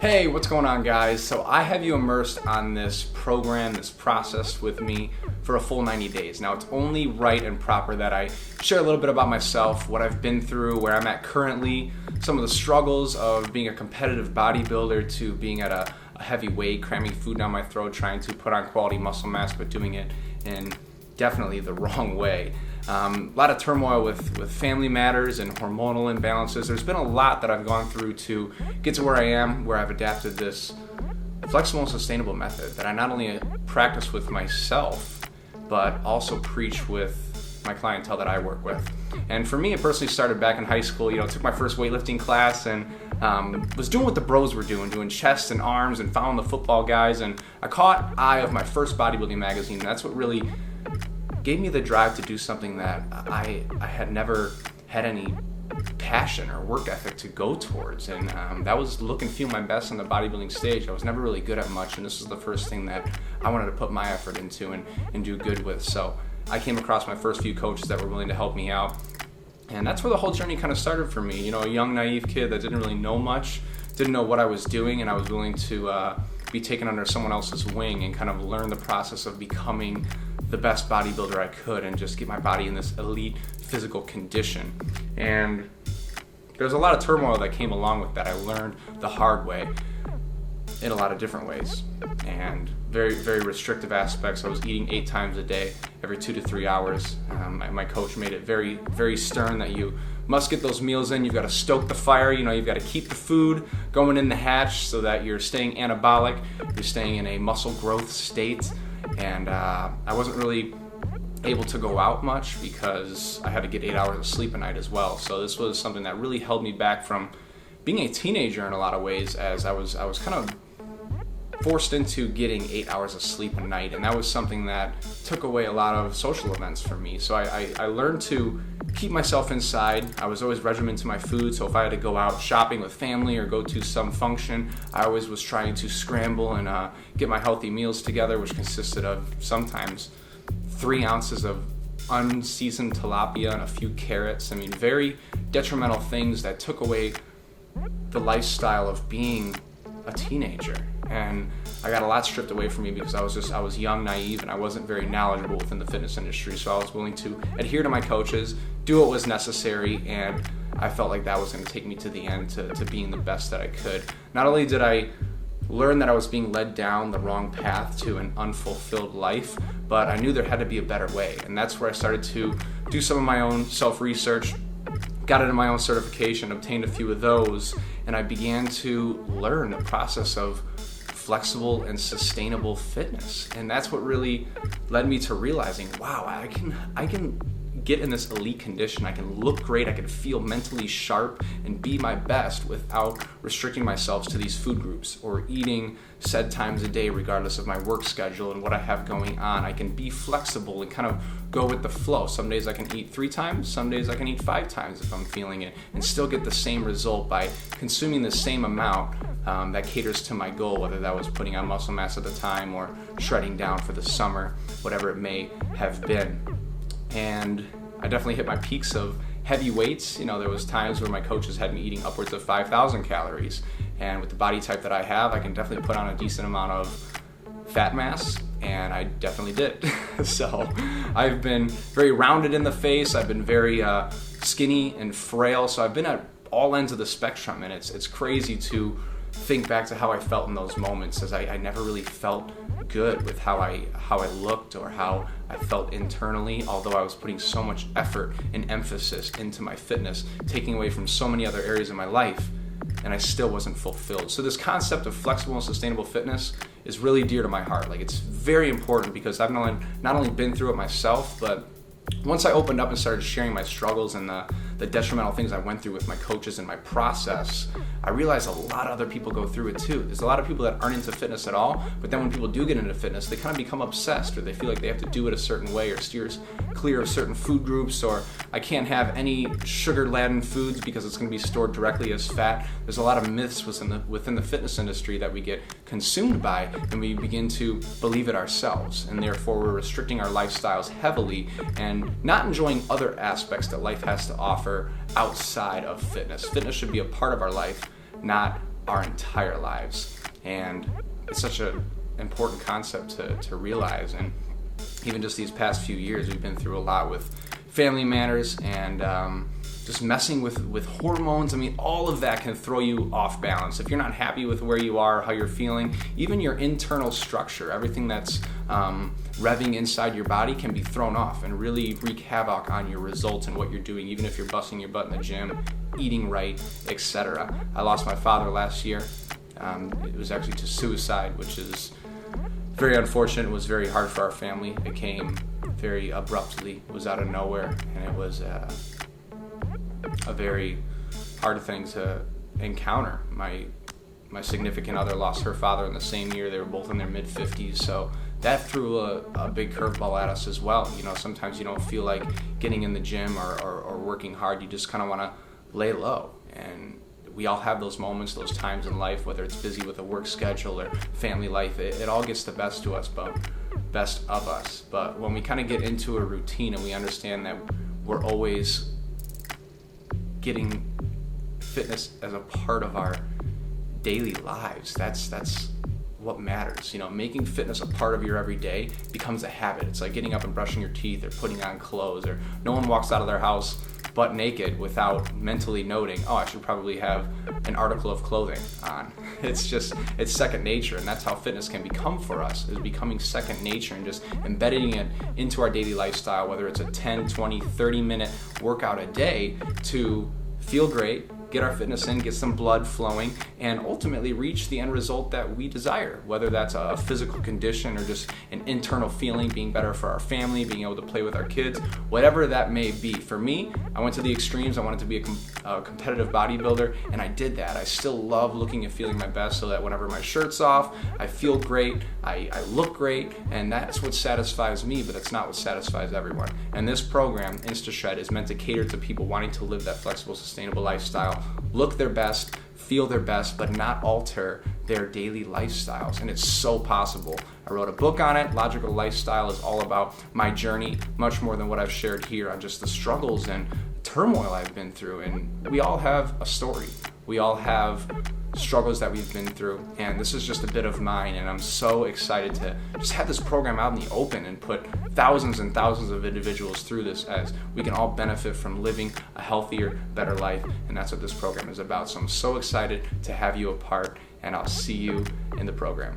Hey, what's going on, guys? So I have you immersed on this program, this process with me for a full 90 days. Now, it's only right and proper that I share a little bit about myself, what I've been through, where I'm at currently, some of the struggles of being a competitive bodybuilder to being at a heavy weight, cramming food down my throat, trying to put on quality muscle mass, but doing it in definitely the wrong way. A lot of turmoil with family matters and hormonal imbalances. There's been a lot that I've gone through to get to where I am, where I've adapted this flexible and sustainable method that I not only practice with myself, but also preach with my clientele that I work with. And for me, it personally started back in high school. Took my first weightlifting class and was doing what the bros were doing chest and arms and following the football guys. And I caught eye of my first bodybuilding magazine. And that's what really gave me the drive to do something that I had never had any passion or work ethic to go towards, and that was look and feel my best on the bodybuilding stage. I was never really good at much, and this was the first thing that I wanted to put my effort into and do good with. So I came across my first few coaches that were willing to help me out, and that's where the whole journey kind of started for me. A young naive kid that didn't really know much, didn't know what I was doing, and I was willing to be taken under someone else's wing and kind of learn the process of becoming the best bodybuilder I could and just get my body in this elite physical condition. And there's a lot of turmoil that came along with that. I learned the hard way in a lot of different ways, and very, very restrictive aspects. I was eating 8 times a day, every 2 to 3 hours. My coach made it very, very stern that you must get those meals in. You've got to stoke the fire. You've got to keep the food going in the hatch so that you're staying anabolic, you're staying in a muscle growth state. And I wasn't really able to go out much because I had to get 8 hours of sleep a night as well. So this was something that really held me back from being a teenager in a lot of ways, as I was kind of forced into getting 8 hours of sleep a night, and that was something that took away a lot of social events for me. So I learned to keep myself inside. I was always regimented to my food, so if I had to go out shopping with family or go to some function, I always was trying to scramble and get my healthy meals together, which consisted of sometimes 3 ounces of unseasoned tilapia and a few carrots. Very detrimental things that took away the lifestyle of being a teenager. And I got a lot stripped away from me because I was young, naive, and I wasn't very knowledgeable within the fitness industry. So I was willing to adhere to my coaches, do what was necessary, and I felt like that was going to take me to the end, to being the best that I could. Not only did I learn that I was being led down the wrong path to an unfulfilled life, but I knew there had to be a better way. And that's where I started to do some of my own self-research, got into my own certification, obtained a few of those, and I began to learn the process of flexible and sustainable fitness. And that's what really led me to realizing, wow, I can get in this elite condition. I can look great. I can feel mentally sharp and be my best without restricting myself to these food groups or eating said times a day regardless of my work schedule and what I have going on. I can be flexible and kind of go with the flow. Some days I can eat 3 times, some days I can eat 5 times if I'm feeling it, and still get the same result by consuming the same amount that caters to my goal, whether that was putting on muscle mass at the time or shredding down for the summer, whatever it may have been. And I definitely hit my peaks of heavy weights. There was times where my coaches had me eating upwards of 5,000 calories. And with the body type that I have, I can definitely put on a decent amount of fat mass, and I definitely did. So I've been very rounded in the face. I've been very skinny and frail. So I've been at all ends of the spectrum, and it's crazy to think back to how I felt in those moments, as I never really felt good with how I looked or how I felt internally, although I was putting so much effort and emphasis into my fitness, taking away from so many other areas of my life, and I still wasn't fulfilled. So this concept of flexible and sustainable fitness is really dear to my heart. It's very important because I've not only been through it myself, but once I opened up and started sharing my struggles and the detrimental things I went through with my coaches and my process, I realized a lot of other people go through it too. There's a lot of people that aren't into fitness at all, but then when people do get into fitness, they kind of become obsessed, or they feel like they have to do it a certain way, or steers clear of certain food groups, or I can't have any sugar-laden foods because it's going to be stored directly as fat. There's a lot of myths within the fitness industry that we get consumed by, and we begin to believe it ourselves, and therefore we're restricting our lifestyles heavily and not enjoying other aspects that life has to offer outside of fitness. Fitness should be a part of our life, not our entire lives. And it's such an important concept to realize. And even just these past few years, we've been through a lot with family matters and just messing with hormones. I mean, all of that can throw you off balance. If you're not happy with where you are, how you're feeling, even your internal structure, everything that's revving inside your body can be thrown off and really wreak havoc on your results and what you're doing, even if you're busting your butt in the gym, eating right, etc. I lost my father last year. It was actually to suicide, which is very unfortunate. It was very hard for our family. It came very abruptly. It was out of nowhere, and it was a very hard thing to encounter. My significant other lost her father in the same year. They were both in their mid-50s, so that threw a big curveball at us as well. You know, sometimes you don't feel like getting in the gym or working hard. You just kind of want to lay low. And we all have those moments, those times in life, whether it's busy with a work schedule or family life. It all gets the best of us. But when we kind of get into a routine and we understand that we're always getting fitness as a part of our daily lives, that's what matters. You know, making fitness a part of your everyday becomes a habit. It's like getting up and brushing your teeth or putting on clothes, or no one walks out of their house butt naked without mentally noting, oh, I should probably have an article of clothing on. It's second nature, and that's how fitness can become for us, is becoming second nature and just embedding it into our daily lifestyle, whether it's a 10, 20, 30-minute workout a day to feel great, get our fitness in, get some blood flowing, and ultimately reach the end result that we desire, whether that's a physical condition or just an internal feeling, being better for our family, being able to play with our kids, whatever that may be. For me, I went to the extremes. I wanted to be a competitive bodybuilder, and I did that. I still love looking and feeling my best, so that whenever my shirt's off, I feel great, I look great, and that's what satisfies me, but that's not what satisfies everyone. And this program, InstaShred, is meant to cater to people wanting to live that flexible, sustainable lifestyle, look their best, feel their best, but not alter their daily lifestyles. And it's so possible. I wrote a book on it. Logical Lifestyle is all about my journey, much more than what I've shared here on just the struggles and turmoil I've been through. And we all have a story. We all have struggles that we've been through, and this is just a bit of mine, and I'm so excited to just have this program out in the open and put thousands and thousands of individuals through this, as we can all benefit from living a healthier, better life, and that's what this program is about. So I'm so excited to have you a part, and I'll see you in the program.